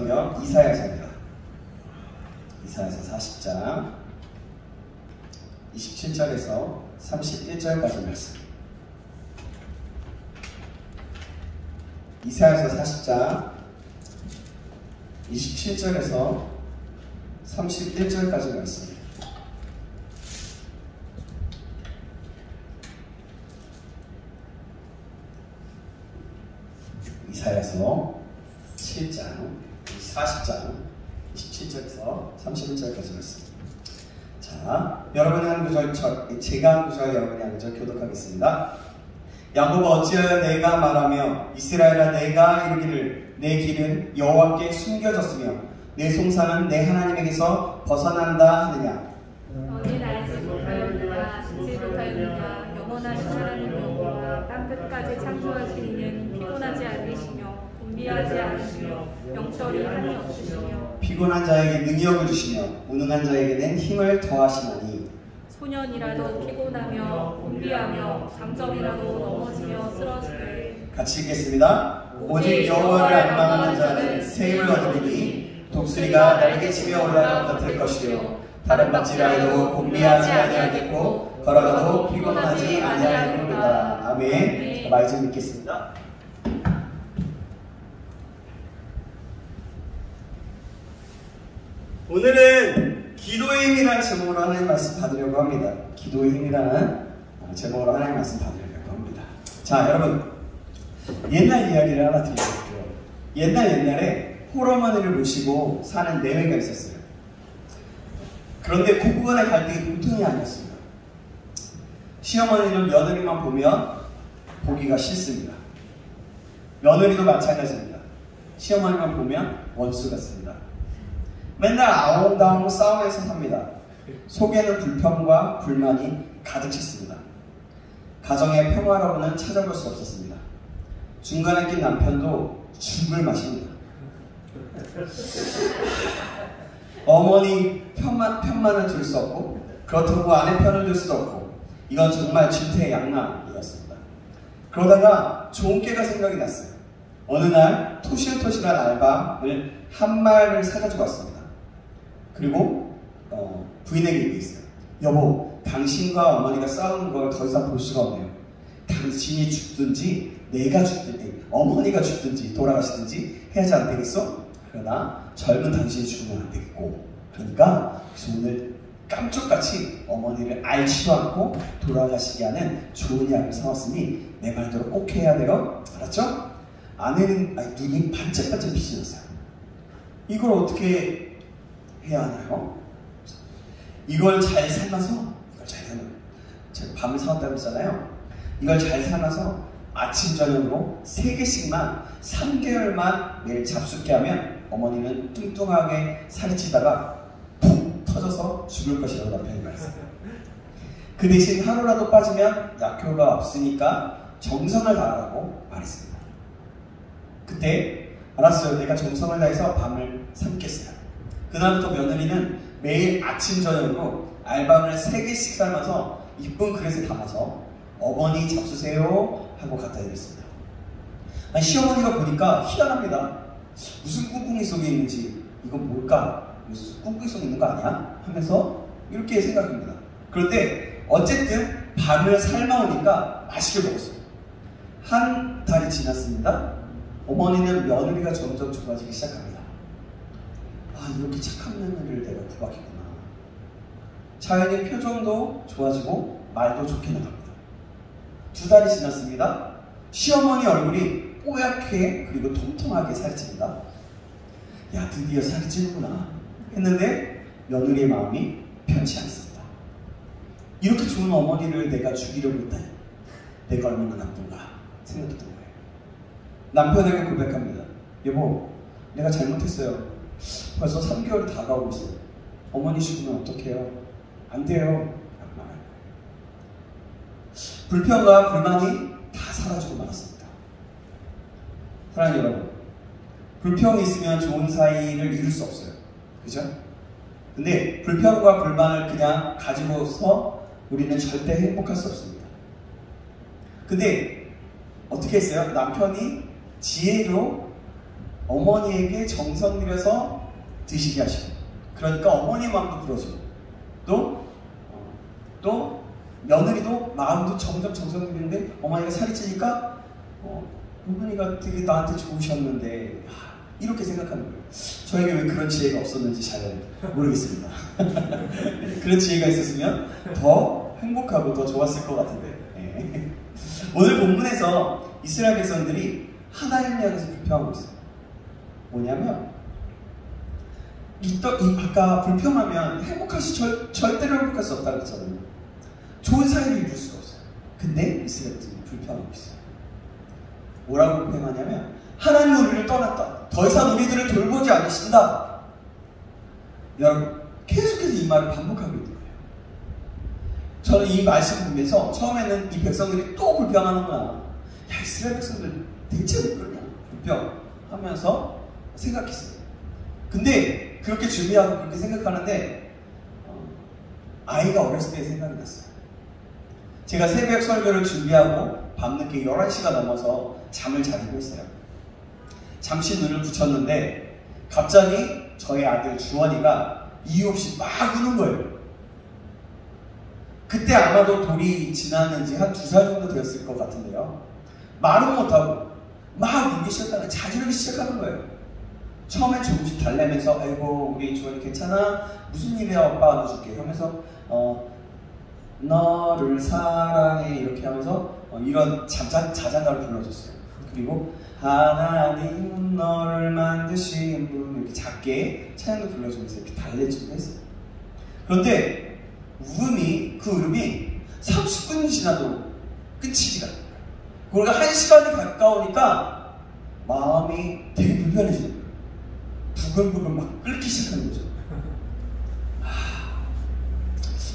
말씀은요, 이사야서입니다. 이사야서 40장 27절에서 31절까지 말씀. 이사야서 40장 27절에서 31절까지 말씀. 이사야서 7장 40장 27절에서 31절까지 말씀. 자, 여러분의 한 구절, 제가 한 구절, 여러분의 한 구절 교독하겠습니다. 야곱 어찌하여 내가 말하며 이스라엘아 내가 이르기를 내 길은 여호와께 숨겨졌으며 내 송사는 내 하나님에게서 벗어난다 하느냐. 너는 알지 못하였느냐 듣지 못하였느냐 영원하신 하나님 여호와 땅끝까지 창조하신 이는 피곤하지 않으시며 분비하지 않으시며 명철이 한이 없으시며 피곤한 자에게 능력을 주시며 무능한 자에게는 힘을 더하시나니 소년이라도 피곤하며 분비하며 장정이라도 넘어지며 쓰러지되. 같이 읽겠습니다. 오직 여호와를 앙망하는 자는 새 힘을 얻으리니 독수리가 날개치며 올라가 같을 것이요 다른 박질하여도 곤비하지 아니하겠고 걸어가도 피곤하지 아니하리로다. 아멘. 말씀 읽겠습니다. 오늘은 기도의 힘이라는 제목으로 하나님 말씀 받으려고 합니다. 기도의 힘이라는 제목으로 하나님 말씀 받으려고 합니다. 자, 여러분, 옛날 이야기를 하나 드릴게요. 옛날에 홀어머니를 모시고 사는 내외가 있었어요. 그런데 고부간의 갈등이 보통이 아니었습니다. 시어머니는 며느리만 보면 보기가 싫습니다. 며느리도 마찬가지입니다. 시어머니만 보면 원수 같습니다. 맨날 아웅다웅 싸움에서 삽니다. 속에는 불평과 불만이 가득 찼습니다. 가정의 평화로는 찾아볼 수 없었습니다. 중간에 낀 남편도 죽을 맛입니다. 어머니 편만을 들 수 없고 그렇다고 아내 편을 들 수도 없고 이건 정말 진퇴양난이었습니다. 그러다가 좋은 깨가 생각이 났어요. 어느 날 토실토실한 알바를 한 마리를 사가지고 왔습니다. 그리고 부인에게 얘기했어요. 여보, 당신과 어머니가 싸우는 걸 더 이상 볼 수가 없네요. 당신이 죽든지 내가 죽든지 어머니가 죽든지 돌아가시든지 해야지 안 되겠어? 그러나 젊은 당신이 죽으면 안 되겠고 그러니까 오늘 깜짝같이 어머니를 앓지도 않고 돌아가시게 하는 좋은 약을 사왔으니 내 말대로 꼭 해야 돼요. 알았죠? 아내는 눈이 반짝반짝 빛이 났어요. 이걸 어떻게 해야 하나요? 이걸 잘 삶아서 제가 밤을 사왔다고 했잖아요. 이걸 잘 삶아서 아침 저녁으로 3개씩만 3개월만 매일 잡숫게 하면 어머니는 뚱뚱하게 살이 찌다가 푹 터져서 죽을 것이라고 남편이 말했어요. 그 대신 하루라도 빠지면 약효가 없으니까 정성을 다하라고 말했습니다. 그때 알았어요. 내가 정성을 다해서 밤을 삼겠어요. 그날부터 며느리는 매일 아침 저녁으로 알밤을 3개씩 삶아서 이쁜 그릇에 담아서 어머니 잡수세요 하고 갖다 드렸습니다. 시어머니가 보니까 희한합니다. 무슨 꿍꿍이 속에 있는지 이건 뭘까? 무슨 꿍꿍이 속에 있는 거 아니야? 하면서 이렇게 생각합니다. 그런데 어쨌든 밤을 삶아오니까 맛있게 먹었어요. 한 달이 지났습니다. 어머니는 며느리가 점점 좋아지기 시작합니다. 이렇게 착한 며느리를 내가 구박했구나. 자연의 표정도 좋아지고 말도 좋게 나갑니다. 2달이 지났습니다. 시어머니 얼굴이 뽀얗게 그리고 통통하게 살이 찝니다. 야, 드디어 살이 찌는구나 했는데 며느리의 마음이 편치 않습니다. 이렇게 좋은 어머니를 내가 죽이려고 했다니 내가 얼마나 나쁜가 생각했던 거예요. 남편에게 고백합니다. 여보, 내가 잘못했어요. 벌써 3개월이 다가오고 있어요. 어머니 죽으면 어떡해요? 안 돼요. 불평과 불만이 다 사라지고 말았습니다. 사랑하는 여러분, 불평이 있으면 좋은 사이를 이룰 수 없어요. 그죠? 근데 불평과 불만을 그냥 가지고서 우리는 절대 행복할 수 없습니다. 근데 어떻게 했어요? 남편이 지혜로 어머니에게 정성 들여서 드시게 하시고, 그러니까 어머니 마음도 풀어주고, 또 며느리도 마음도 점점 정성 들이는데 어머니가 살이 찌니까 어머니가 되게 나한테 좋으셨는데 이렇게 생각하는 거예요. 저에게 왜 그런 지혜가 없었는지 잘 모르겠습니다. 그런 지혜가 있었으면 더 행복하고 더 좋았을 것 같은데. 네. 오늘 본문에서 이스라엘 백성들이 하나님을 향해서 불평하고 있어요. 뭐냐면 아까 불평하면 절대로 행복할 수 없다고 했잖아요. 좋은 사이를 이룰 수가 없어요. 근데 이스라엘 백성들이 불평하고 있어요. 뭐라고 불평하냐면 하나님은 우리를 떠났다. 더 이상 우리들을 돌보지 않으신다. 여러분, 계속해서 이 말을 반복하고 있는 거예요. 저는 이 말씀 보면서 처음에는 이 백성들이 또 불평하는구나. 야, 이스라엘 백성들 대체 왜 그러냐? 불평하면서 생각했어요. 근데 그렇게 준비하고 그렇게 생각하는데 아이가 어렸을 때 생각이 났어요. 제가 새벽 설교를 준비하고 밤늦게 11시가 넘어서 잠을 자려고 했어요. 잠시 눈을 붙였는데 갑자기 저희 아들 주원이가 이유 없이 막 우는 거예요. 그때 아마도 돌이 지났는지 한 2살 정도 되었을 것 같은데요. 말은 못하고 막 울기 시작하는, 자지르기 시작하는 거예요. 처음엔 조금씩 달래면서 아이고 우리 주원이 괜찮아? 무슨 일이야 오빠 안아줄게 하면서 너를 사랑해 이렇게 하면서 이런 자장가를 불러줬어요. 그리고 하나님은 너를 만드신 분 이렇게 작게 찬양도 불러주면서 이렇게 달래주기도 했어요. 그런데 그 울음이 30분이 지나도 끝이지가 않아요. 그러니까 1시간이 가까우니까 마음이 되게 불편해지는 거예요. 부글부글 막 끓기 시작하는 거죠.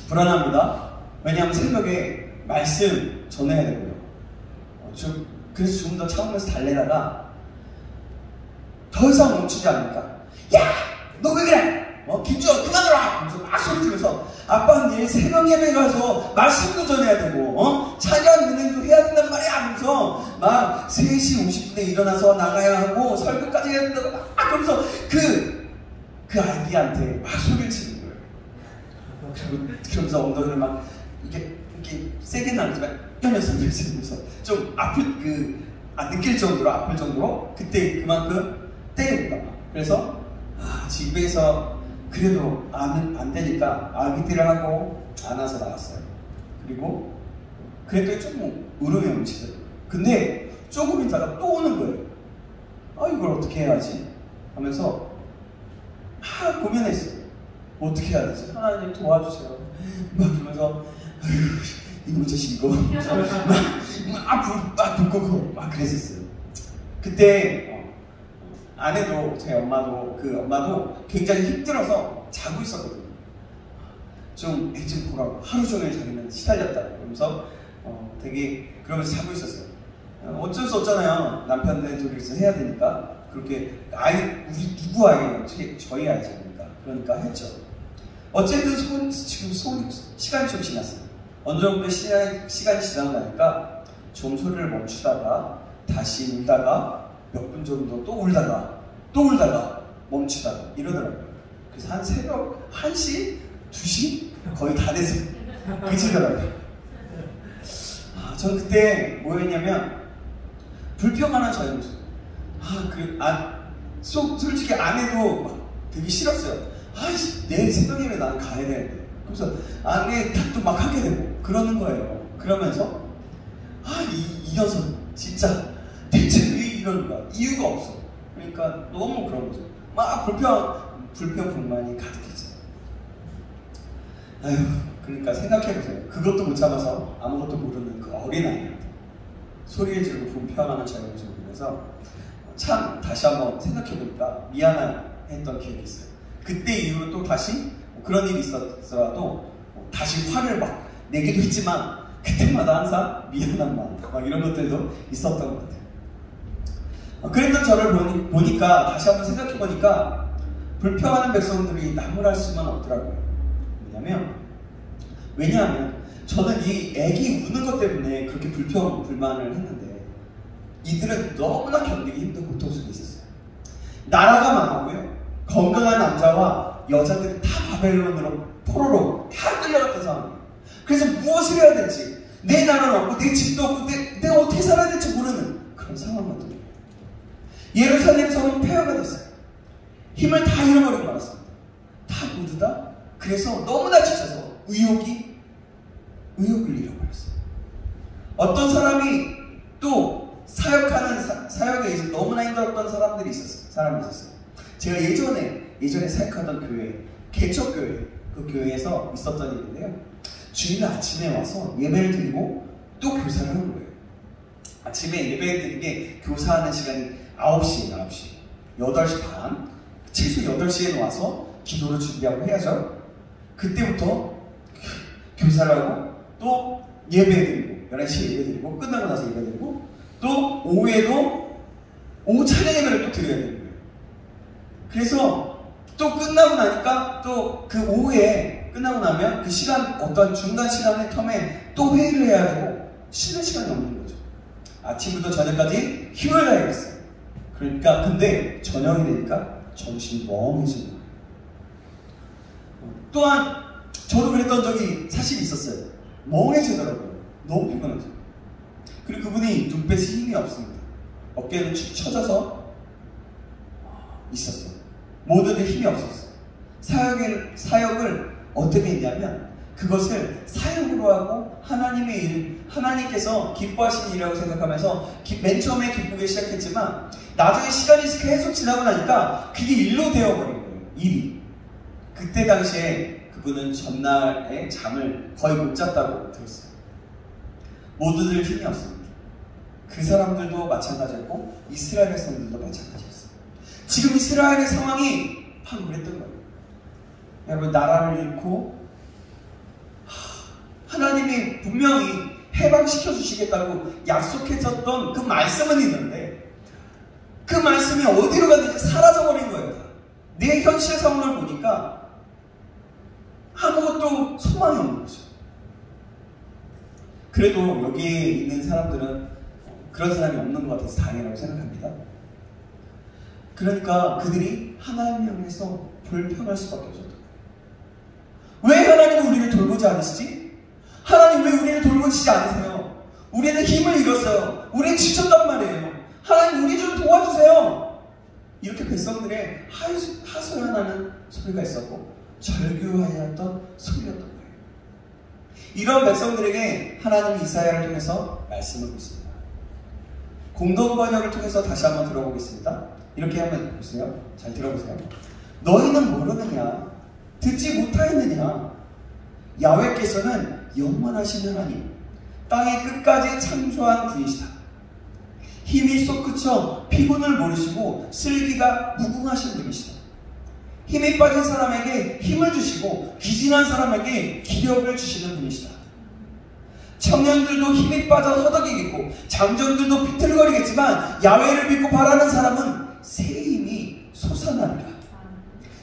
불안합니다. 왜냐하면 새벽에 말씀 전해야 되고요. 그래서 좀 더 참으면서 달래다가 더 이상 멈추지 않으니까 야! 너 왜 그래? 김주원 그만 놀아! 하면서 막 소리 지르면서 아빠는 내일 새벽 예배 가서 말씀도 전해야 되고 찬양 은행도 해야 된단 말이야 하면서 막 3시 50분에 일어나서 나가야 하고 설교까지 해야 된다고 막 그러면서 그 아이한테 막 소리를 치는 거예요. 그러면서 엉덩이를 막 이렇게 세게 나누지만 이러면서 좀 느낄 정도로 아플 정도로 그때 그만큼 때립니다. 그래서 집에서 그래도 안 되니까 아기들을 하고 안아서 나갔어요. 그리고 그랬더니 조금 울음이 멈추더라고요. 근데 조금 있다가 또 오는 거예요. 이걸 어떻게 해야지? 하면서 고민했어요. 어떻게 해야 되지? 하나님 도와주세요. 막 그러면서 이거 자식 이거 막 붓고 막 그랬었어요. 그때 아내도 제 엄마도 굉장히 힘들어서 자고 있었거든요. 좀 애 좀 보라고 하루 종일 자기는 시달렸다고 그러면서 되게 그러면서 자고 있었어요. 어쩔 수 없잖아요. 남편네 둘이서 해야 되니까 그렇게 우리 누구 아이예요? 저희 아이잖아요. 그러니까 했죠. 어쨌든 지금 시간이 좀 지났어요. 어느 정도 시간이 지나고 나니까 좀 소리를 멈추다가 다시 울다가 몇 분 정도 또 울다가 멈추다가 이러더라고요. 그래서 한 새벽 1시? 2시? 거의 다 돼서 그치더라고요. 전 그때 뭐 했냐면 불평하는 저의 모습. 솔직히 아내도 막 되게 싫었어요. 내일 새벽이면 나는 가야 되는데. 그래서 아내 탓도 막 하게 되고 그러는 거예요. 그러면서 이 녀석 진짜 대체 왜 이러는 거야? 이유가 없어. 그러니까 너무 그런 거죠. 막 불평불만이 가득했어요. 그러니까 생각해보세요. 그것도 못 참아서 아무것도 모르는 그 어린아이한테 소리를 지르고 불평하는 저의 모습을 보면서 참 다시 한번 생각해보니까 미안했던 기억이 있어요. 그때 이후로 또 다시 그런 일이 있었더라도 다시 화를 막 내기도 했지만 그때마다 항상 미안한 마음 막 이런 것들도 있었던 것 같아요. 그랬던 저를 보니까 다시 한번 생각해보니까 불평하는 백성들이 나무랄 수만 없더라고요. 왜냐하면 저는 이 애기 우는 것 때문에 그렇게 불만을 했는데 이들은 너무나 견디기 힘든 고통 속에 있었어요. 나라가 망하고요. 건강한 남자와 여자들이 다 바벨론으로 포로로 다 끌려갔던 상황이에요. 그래서 무엇을 해야 될지, 내 나라는 없고 내 집도 없고 내가 어떻게 살아야 될지 모르는 그런 상황이거든요. 예루살렘 성은 폐허가 됐어요. 힘을 다 잃어버리고 말았습니다. 다 모두 다 그래서 너무나 지쳐서 의욕을 잃어버렸어요. 어떤 사람이 또 사역에 있어서 너무나 힘들었던 사람이 있었어요. 제가 예전에 사역하던 교회, 개척교회, 그 교회에서 있었던 일인데요. 주일 아침에 와서 예배를 드리고 또 교사를 하는 거예요. 아침에 예배를 드리는 게 교사하는 시간이 9시예요. 8시 반, 최소 8시에 와서 기도를 준비하고 해야죠. 그때부터 교사를 하고 또 예배드리고 11시에 예배드리고 끝나고 나서 예배드리고 또 오후에도 오후 찬양 예배를 또 드려야 되는 거예요. 그래서 또 끝나고 나니까 또 그 오후에 끝나고 나면 그 시간, 어떤 중간 시간의 텀에 또 회의를 해야 되고 쉬는 시간이 없는 거죠. 아침부터 저녁까지 힘을 다해야겠어요. 그러니까 근데 저녁이 되니까 정신이 멍해지는 거예요. 또한 저도 그랬던 적이 사실 있었어요. 멍해지더라고요. 너무 피곤하죠. 그리고 그분이 눈빛에 힘이 없습니다. 어깨는 축 처져서 있었어요. 모두들 힘이 없었어요. 사역을 어떻게 했냐면 그것을 사역으로 하고 하나님의 일, 하나님께서 기뻐하시는 일이라고 생각하면서 맨 처음에 기쁘게 시작했지만 나중에 시간이 계속 지나고 나니까 그게 일로 되어버린 거예요. 일이. 그때 당시에 그분은 전날에 잠을 거의 못 잤다고 들었어요. 모두들 힘이 없습니다. 그 사람들도 마찬가지였고 이스라엘의 사람들도 마찬가지였어요. 지금 이스라엘의 상황이 바로 그랬던 거예요. 여러분, 나라를 잃고 하나님이 분명히 해방시켜 주시겠다고 약속했었던 그 말씀은 있는데 그 말씀이 어디로 갔는지 사라져버린 거예요. 내 현실 상황을 보니까 아무것도 소망이 없는 거죠. 그래도 여기에 있는 사람들은 그런 사람이 없는 것 같아서 다행이라고 생각합니다. 그러니까 그들이 하나님을 향해서 불평할 수밖에 없었던 거예요. 왜 하나님은 우리를 돌보지 않으시지? 하나님 왜 우리를 돌보시지 않으세요? 우리는 힘을 잃었어요. 우리는 지쳤단 말이에요. 하나님 우리 좀 도와주세요. 이렇게 백성들의 하소연하는 소리가 있었고 절규하였던 소리였던 거예요. 이런 백성들에게 하나님이 이사야를 통해서 말씀을 했습니다. 공동 번역을 통해서 다시 한번 들어보겠습니다. 이렇게 한번 보세요. 잘 들어보세요. 너희는 모르느냐? 듣지 못하였느냐? 야훼께서는 영원하신 하나님, 땅의 끝까지 창조한 분이시다. 힘이 쏙 그쳐 피곤을 모르시고 슬기가 무궁하신 분이시다. 힘이 빠진 사람에게 힘을 주시고 기진한 사람에게 기력을 주시는 분이시다. 청년들도 힘이 빠져 허덕이겠고 장정들도 비틀거리겠지만 야훼를 믿고 바라는 사람은 새 힘이 솟아나리라.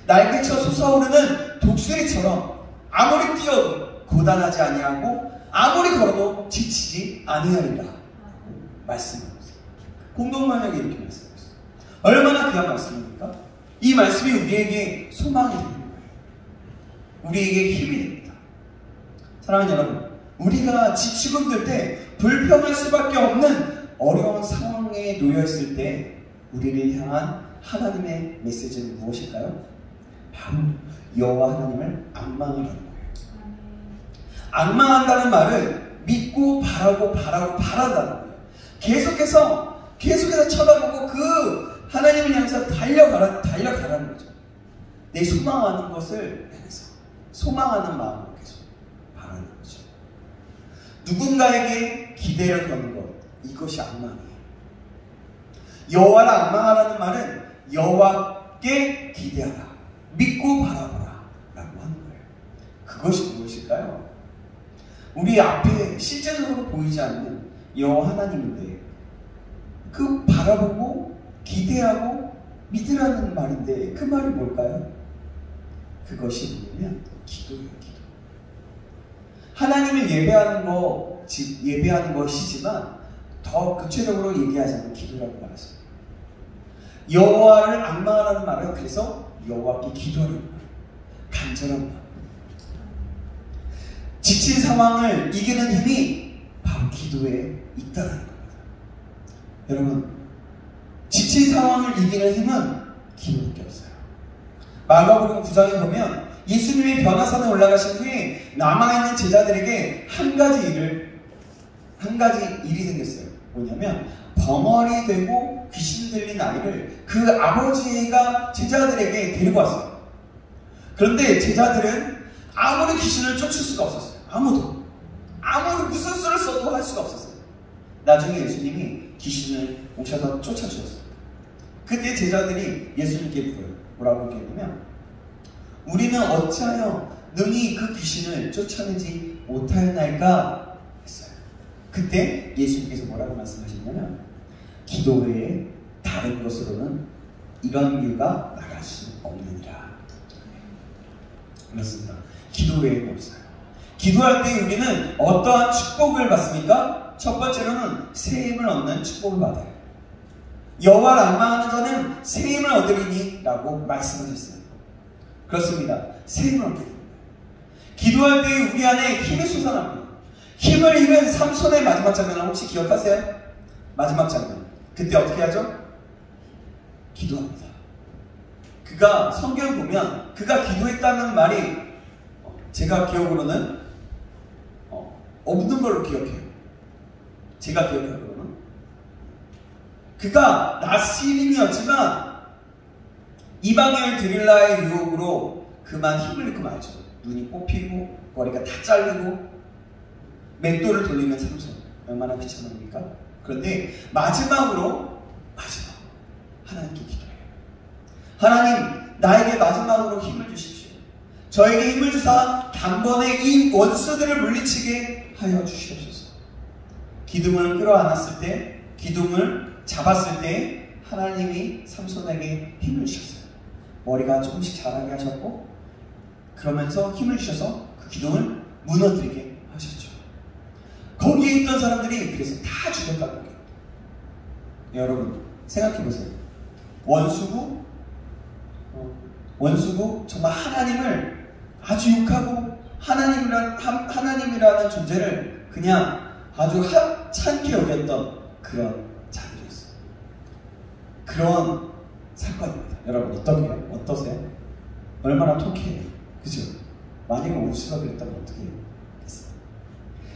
날개쳐 솟아오르는 독수리처럼 아무리 뛰어도 고단하지 아니하고 아무리 걸어도 지치지 아니하리라. 말씀입니다. 공동번역이 이렇게 말씀하셨어요. 얼마나 귀한 말씀입니까? 이 말씀이 우리에게 소망이 되는 거예요. 우리에게 힘이 됩니다. 사랑하는 여러분, 우리가 지치고 힘들 때 불평할 수밖에 없는 어려운 상황에 놓여있을 때 우리를 향한 하나님의 메시지는 무엇일까요? 바로 여호와 하나님을 앙망하라는 거예요. 앙망한다는 말은 믿고 바란다는 거예요. 계속해서 쳐다보고 그 하나님을 향해서 달려가라는 거죠. 내 소망하는 것을 향해서 소망하는 마음으로 계속 바라는 거죠. 누군가에게 기대를 거는 것, 이것이 앙망이에요. 여호와를 앙망하라는 말은 여호와께 기대하라, 믿고 바라보라 라고 하는 거예요. 그것이 무엇일까요? 우리 앞에 실제적으로 보이지 않는 여호와 하나님인데 그 바라보고 기대하고 믿으라는 말인데 그 말이 뭘까요? 그것이 뭐냐면 기도예요. 기도. 하나님을 예배하는 것이지만 더 구체적으로 얘기하자면 기도라고 말했습니다. 여호와를 앙망하라는 말은 그래서 여호와께 기도하는 말, 간절한 말. 지친 상황을 이기는 힘이 바로 기도에 있다는 겁니다. 여러분, 지친 상황을 이기는 힘은 기도밖에 없어요. 마가복음 9장에 보면 예수님이 변화산에 올라가신 후에 남아있는 제자들에게 한 가지 일이 생겼어요. 뭐냐면 벙어리 되고 귀신 들린 아이를 그 아버지가 제자들에게 데리고 왔어요. 그런데 제자들은 아무리 귀신을 쫓을 수가 없었어요. 아무리 무슨 수를 써도 할 수가 없었어요. 나중에 예수님이 귀신을 오셔서 쫓아주었어요. 그때 제자들이 예수님께 물어요. 뭐라고 얘기했냐면, 우리는 어찌하여 능히 그 귀신을 쫓아내지 못하였나이까 했어요. 그때 예수님께서 뭐라고 말씀하셨냐면, 기도 외에 다른 것으로는 이런 일가 나갈 수 없느니라. 그렇습니다. 기도 외에는 없어요. 기도할 때 우리는 어떠한 축복을 받습니까? 첫 번째로는 새 힘을 얻는 축복을 받아요. 여호와를 앙망하는 자는 새 힘을 얻으리니 라고 말씀하셨어요. 그렇습니다. 새 힘을 얻으리니. 기도할 때 우리 안에 힘이 솟아납니다. 힘을 잃은 삼손의 마지막 장면을 혹시 기억하세요? 마지막 장면. 그때 어떻게 하죠? 기도합니다. 그가 성경을 보면 그가 기도했다는 말이 제가 기억으로는 없는 걸로 기억해요. 제가 기억하기로는 그가 낮 시인이었지만 이방인을 드릴라의 유혹으로 그만 힘을 잃고 말죠. 눈이 뽑히고 머리가 다 잘리고 맷돌을 돌리는 삼손, 얼마나 귀찮습니까? 그런데 마지막으로 하나님께 기도해요. 하나님, 나에게 마지막으로 힘을 주십시오. 저에게 힘을 주사 단번에 이 원수들을 물리치게 하여 주시옵소서. 기둥을 끌어안았을 때, 기둥을 잡았을 때 하나님이 삼손에게 힘을 주셨어요. 머리가 조금씩 자라게 하셨고, 그러면서 힘을 주셔서 그 기둥을 무너뜨리게 하셨죠. 거기에 있던 사람들이 그래서 다 죽였다는 거예요. 여러분 생각해보세요. 원수고 정말 하나님을 아주 욕하고 하나님이라는 존재를 그냥 아주 하찮게 여겼던 그런 자들이었어요. 그런 사건입니다. 여러분 어떠세요? 얼마나 통쾌해요. 그죠? 만약에 원수가 그랬다면 어떻게 했어요?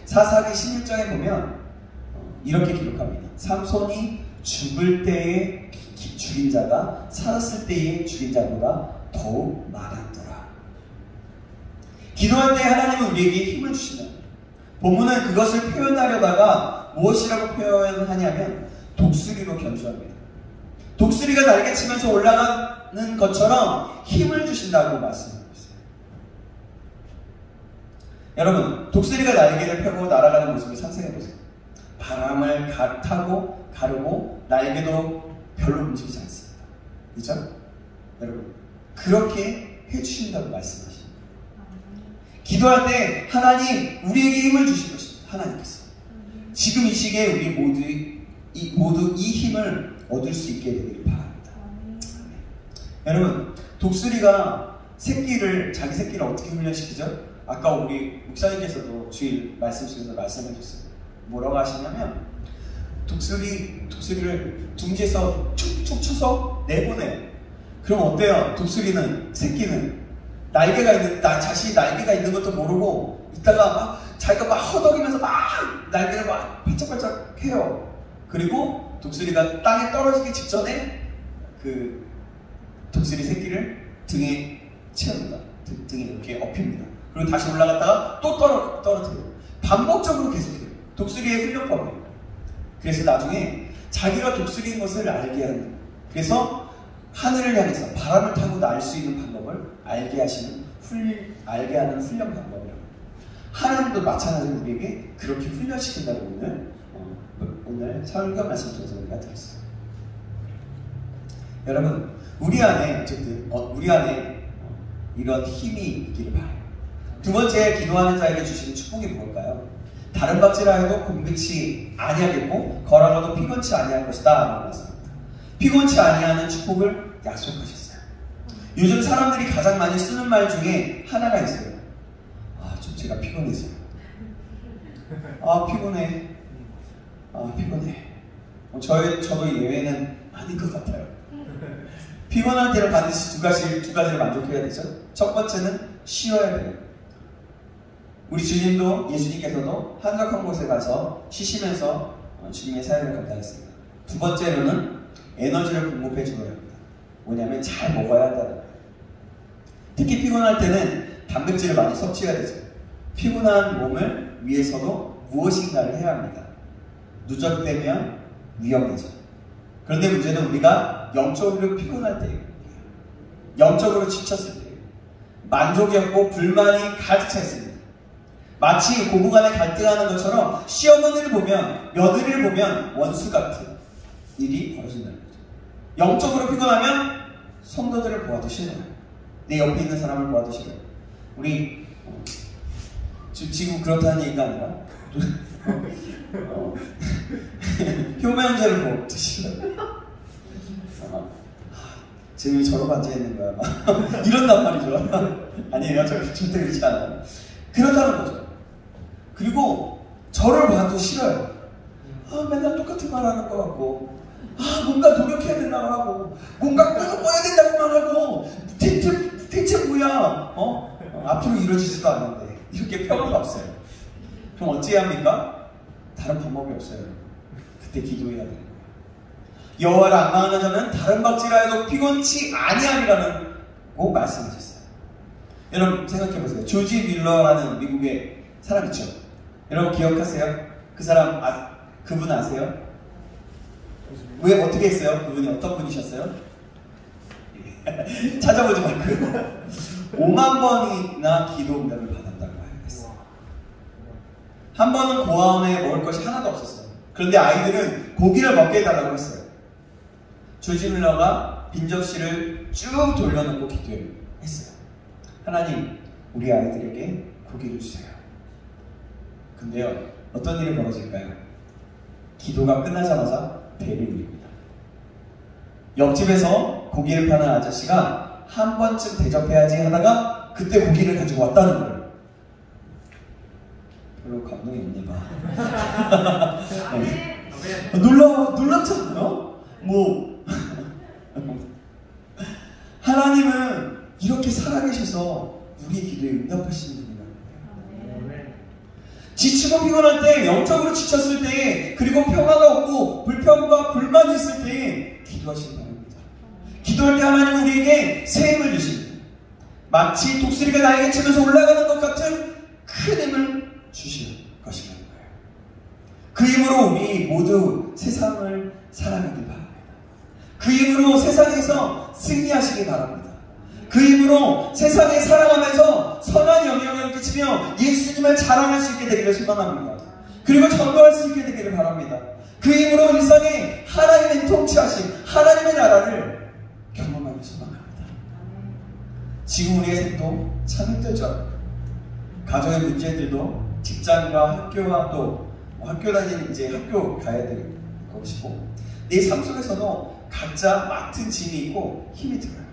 사사기 16장에 보면 이렇게 기록합니다. 삼손이 죽을 때의 죽인 자가 살았을 때의 죽인 자보다 더욱 많았더라. 기도할 때 하나님은 우리에게 힘을 주신다. 본문은 그것을 표현하려다가 무엇이라고 표현하냐면 독수리로 견주합니다. 독수리가 날개치면서 올라가는 것처럼 힘을 주신다고 말씀하고 있어요. 여러분, 독수리가 날개를 펴고 날아가는 모습을 상상해보세요. 바람을 타고 가르고 날개도 별로 움직이지 않습니다. 그렇죠? 여러분, 그렇게 해주신다고 말씀하십니다. 기도할 때 하나님 우리에게 힘을 주실 것입니다. 하나님께서 지금 이 시기에 우리 모두 이 힘을 얻을 수 있게 되기를 바랍니다. 여러분, 독수리가 자기 새끼를 어떻게 훈련시키죠? 아까 우리 목사님께서도 주일 말씀 속에서 말씀해 주셨어요. 뭐라고 하시냐면 독수리를 둥지에서 툭툭 쳐서 내보내요. 그럼 어때요? 새끼는 자신이 날개가 있는 것도 모르고 있다가 자기가 막 허덕이면서 날개를 발짝발짝 해요. 그리고 독수리가 땅에 떨어지기 직전에 그 독수리 새끼를 등에 채웁니다. 등에 이렇게 엎입니다. 그리고 다시 올라갔다가 또 떨어뜨려요. 반복적으로 계속해요. 독수리의 훈련법이에요. 그래서 나중에 자기가 독수리인 것을 알게 하는 거예요. 그래서 하늘을 향해서 바람을 타고 날 수 있는 방법을 알게 하는 훈련 방법이라고. 하나님도 마찬가지로 우리에게 그렇게 훈련시킨다고 오늘 설교 말씀 통해서 우리가 들었어요. 여러분, 우리 안에 이런 힘이 있기를 바라요. 두 번째, 기도하는 자에게 주시는 축복이 무엇일까요? 다른 박지라 해도 공백치 아니하겠고 걸어가도 피곤치 아니할 것이다 라고 말씀합니다. 피곤치 아니하는 축복을 약속하셨어요. 요즘 사람들이 가장 많이 쓰는 말 중에 하나가 있어요. 아, 좀 제가 피곤해서요. 아, 피곤해. 아, 피곤해. 저도 예외는 아닌 것 같아요. 피곤할 때는 반드시 두 가지를 만족해야 되죠. 첫 번째는 쉬어야 돼요. 우리 주님도, 예수님께서도 한적한 곳에 가서 쉬시면서 주님의 사역을 감당했습니다. 두 번째로는 에너지를 공급해 줘야 합니다. 뭐냐면 잘 먹어야 한다는 거예요. 특히 피곤할 때는 단백질을 많이 섭취해야 되죠. 피곤한 몸을 위해서도 무엇인가를 해야 합니다. 누적되면 위험해져. 그런데 문제는 우리가 영적으로 피곤할 때예요. 영적으로 지쳤을 때예요. 만족이 없고 불만이 가득 차 있습니다. 마치 고부간에 갈등하는 것처럼 시어머니를 보면, 며느리를 보면 원수 같은 일이 벌어진다는 거죠. 영적으로 피곤하면 성도들을 보아도 싫어요. 내 옆에 있는 사람을 보아도 싫어요. 우리 지금 그렇다는 얘기가 아니라 효명제를 보아도 싫어요. 지금 저러고 앉아있는 거야. 이런단 말이죠. 아니에요. 절대 그렇지 않아요. 그렇다는 거죠. 그리고 저를 봐도 싫어요. 아, 맨날 똑같은 말 하는 것 같고, 아, 뭔가 노력해야 된다고 하고, 뭔가 꾸며야 된다고만 하고, 대체 뭐야? 앞으로 이루어지지도 않는데 이렇게 평화가 없어요. 그럼 어찌해야 합니까? 다른 방법이 없어요. 그때 기도해야 돼요. 여호와를 앙망하는 자는 다른 박질하여도 피곤치 아니함이라는 꼭 말씀하셨어요. 여러분 생각해보세요. 조지 밀러라는 미국의 사람 있죠? 여러분 기억하세요? 그 사람 그분 아세요? 왜 어떻게 했어요? 그분이 어떤 분이셨어요? 찾아보지 말고요. 5만 번이나 기도 응답을 받았다고 했어요. 한 번은 고아원에 먹을 것이 하나도 없었어요. 그런데 아이들은 고기를 먹게 해달라고 했어요. 조지 밀러가 빈 접시를 쭉 돌려놓고 기도했어요. 하나님, 우리 아이들에게 고기를 주세요. 근데요, 어떤 일이 벌어질까요? 기도가 끝나자마자 배를 울립니다. 옆집에서 고기를 파는 아저씨가 한 번쯤 대접해야지 하다가 그때 고기를 가지고 왔다는 거예요. 별로 감동이 없네 봐. 네. 놀랍잖아요? 하나님은 이렇게 살아계셔서 우리의 기도에 응답하시는 분이라는 거예요. 지치고 피곤할 때, 영적으로 지쳤을 때, 그리고 평화가 없고 불평과 불만이 있을 때 기도하시기 바랍니다. 기도할 때 하나님은 우리에게 새 힘을 주십니다. 마치 독수리가 나에게 치면서 올라가는 것 같은 큰 힘을 주실 것이라는 거예요. 그 힘으로 우리 모두 세상을 살아가길 바랍니다. 그 힘으로 세상에서 승리하시기 바랍니다. 그 힘으로 세상에 살아가면서 선한 영향을 끼치며 예수님을 자랑할 수 있게 되기를 소망합니다. 그리고 전도할 수 있게 되기를 바랍니다. 그 힘으로 일상에 하나님의 통치하심, 하나님의 나라를 경험하기 소망합니다. 지금 우리의 생도 참 힘들죠. 가정의 문제들도 직장과 학교와 또 학교 다니는 이제 학교 가야 될 것이고 내 삶 속에서도 각자 맡은 짐이 있고 힘이 들어요.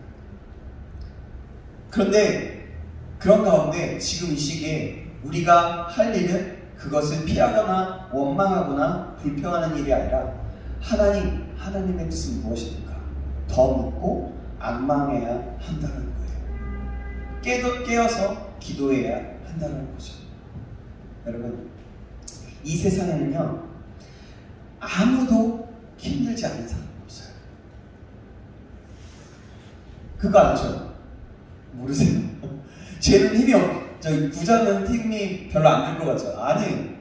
그런데 그런 가운데 지금 이 시기에 우리가 할 일은 그것을 피하거나 원망하거나 불평하는 일이 아니라 하나님의 뜻은 무엇입니까? 더 묻고 앙망해야 한다는 거예요. 깨어서 기도해야 한다는 거죠. 여러분, 이 세상에는요 아무도 힘들지 않은 사람 없어요. 그거 알죠? 모르세요? 쟤는 힘이 저희 부자는 힘이 별로 안 들 것 같죠? 아니,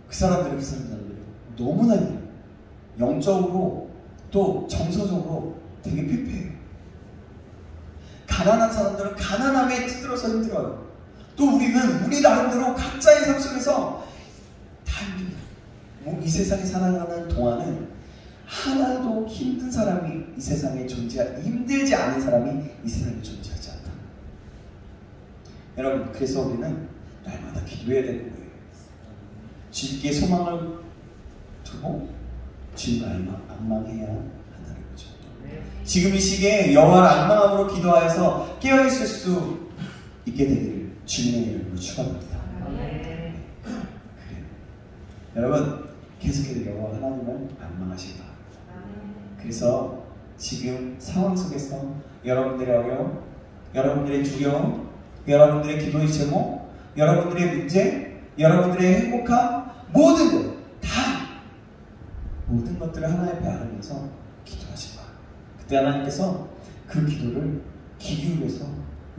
그 사람들은 너무나 힘들어요. 영적으로 또 정서적으로 되게 피폐해요. 가난한 사람들은 가난함에 찌들어서 힘들어요. 또 우리는 우리 나름대로 각자의 삶 속에서 다 힘듭니다. 이 세상에 살아가는 동안은 하나도 힘든 사람이 이 세상에 힘들지 않은 사람이 이 세상에 존재하지 않다. 여러분, 그래서 우리는 날마다 기도해야 되는 거예요. 주님께 소망을 두고 주님을 앙망해야 한다는 지금 이 시기에 여호와를 앙망함으로 기도하여서 깨어있을 수 있게 되기를 주님의 이름으로 축원합니다. 그래요. 여러분 계속해서 여호와 하나님을 앙망하시기 바랍니다. 그래서 지금 상황 속에서 여러분들의 어려움, 여러분들의 두려움, 여러분들의 기도의 제목, 여러분들의 문제, 여러분들의 행복함, 모든 것들을 하나님 앞에 안으면서 기도하시기 바랍니다. 그때 하나님께서 그 기도를 귀 기울여서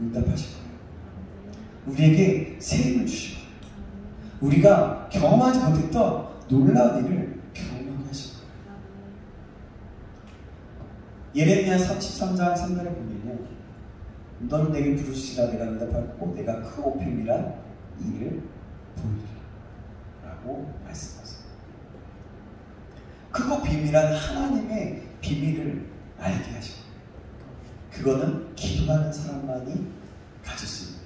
응답하실 거예요. 우리에게 새 힘을 주시고 우리가 경험하지 못했던 놀라운 일을 경험하게 하실 거예요. 예레미야 33장 3절에 보면요, 너는 내게 부르시라 내가 응답하고 내가 크고 비밀한 일을 보이리라 라고 말씀하세요. 크고 비밀한 하나님의 비밀을 알게 하시고, 그거는 기도하는 사람만이 가질 수 있는,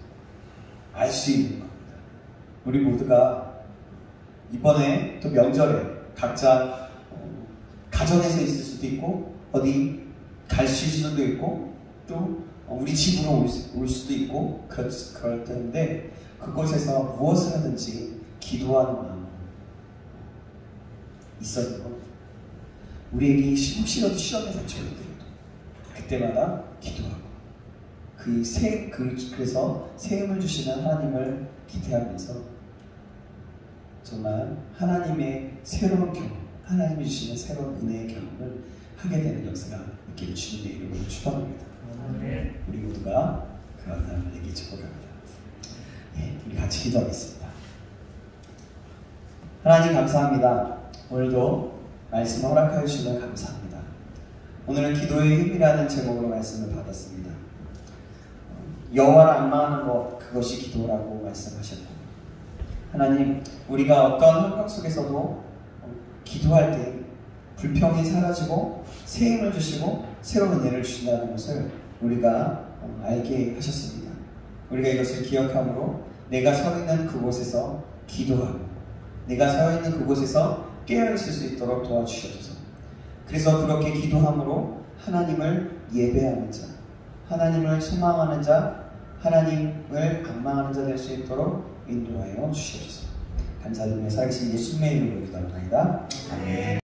알 수 있는 겁니다. 우리 모두가 이번에 또 명절에 각자 가정에서 있을 수도 있고 어디 갈 수도 있고 또 우리 집으로 올 수도 있고 그럴 텐데, 그곳에서 무엇을 하든지 기도하는 마음 있어야 되고, 우리에게 혹시라도 시험에 닥쳐오더라도 그때마다 기도하고 그래서 새 힘을 주시는 하나님을 기대하면서 정말 하나님의 새로운 경험, 하나님이 주시는 새로운 은혜의 경험을 하게 되는 역사가 있기를 주님의 이름으로 축원합니다. 우리 모두가 그런 날을 되길 축복합니다. 우리 같이 기도하겠습니다. 하나님 감사합니다. 오늘도 말씀을 허락하여 주시면 감사합니다. 오늘은 기도의 힘이라는 제목으로 말씀을 받았습니다. 여호와를 앙망하는 것, 그것이 기도라고 말씀하셨고, 하나님, 우리가 어떤 환경 속에서도 기도할 때 불평이 사라지고 새 힘을 주시고 새로운 은혜를 주신다는 것을 우리가 알게 하셨습니다. 우리가 이것을 기억함으로 내가 서 있는 그곳에서 기도하고 내가 서 있는 그곳에서 깨어있을 수 있도록 도와주셔서, 그래서 그렇게 기도함으로 하나님을 예배하는 자, 하나님을 소망하는 자, 하나님을 앙망하는 자 될 수 있도록 인도하여 주시옵소서. 감사드리며 살아계신 예수님의 이름으로 기도합니다. 아멘.